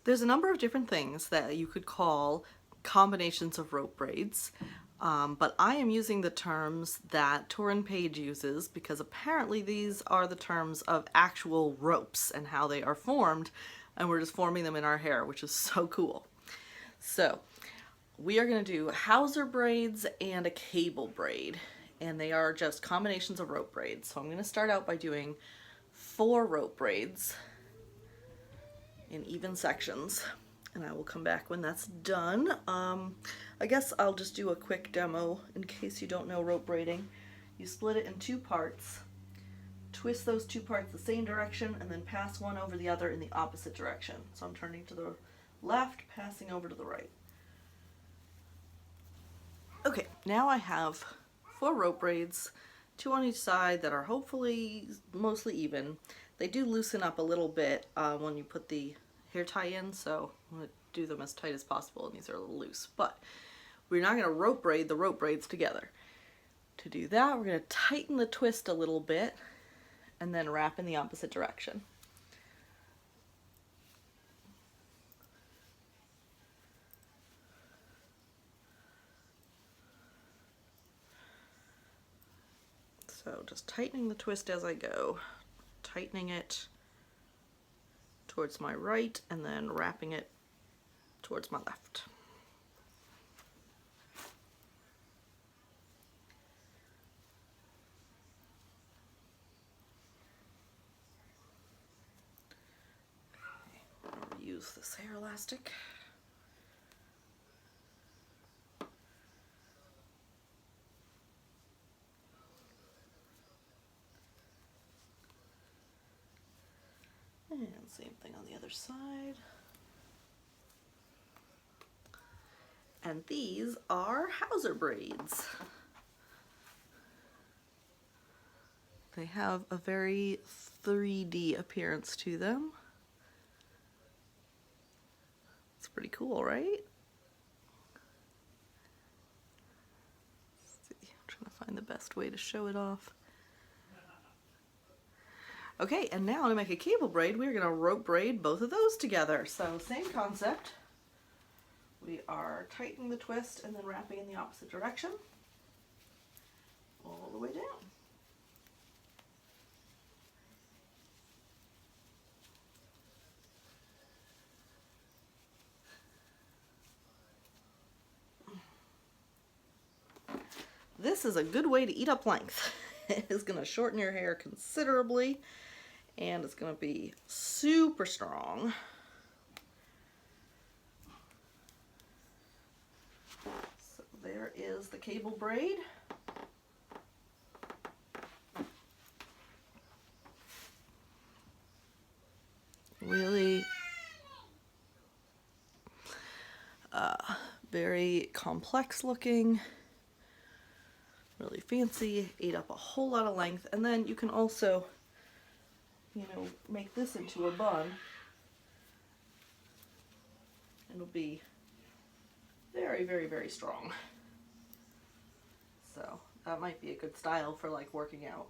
There's a number of different things that you could call combinations of rope braids, but I am using the terms that Torrin Page uses because apparently these are the terms of actual ropes and how they are formed, and we're just forming them in our hair, which is so cool. So we are going to do Hauser braids and a cable braid, and they are just combinations of rope braids. So I'm going to start out by doing 4 rope braids in even sections, and I will come back when that's done. I guess I'll just do a quick demo in case you don't know rope braiding. You split it in 2 parts, twist those 2 parts the same direction, and then pass one over the other in the opposite direction. So I'm turning to the left, passing over to the right. Okay, now I have 4 rope braids, 2 on each side that are hopefully mostly even. They do loosen up a little bit when you put the hair tie in, so I'm going to do them as tight as possible, and these are a little loose. But we're not going to rope braid the rope braids together. To do that, we're going to tighten the twist a little bit and then wrap in the opposite direction. So just tightening the twist as I go, tightening it towards my right and then wrapping it towards my left. Okay, I'll reuse this hair elastic. And same thing on the other side. And these are Hauser braids. They have a very 3D appearance to them. It's pretty cool, right? Let's see, I'm trying to find the best way to show it off. Okay, and now to make a cable braid, we're going to rope braid both of those together. So same concept. We are tightening the twist and then wrapping in the opposite direction all the way down. This is a good way to eat up length. It is going to shorten your hair considerably, and it's going to be super strong. So there is the cable braid. Really very complex looking, really fancy, ate up a whole lot of length. And then you can also, you know, make this into a bun. It'll be very, very, very strong. So that might be a good style for like working out.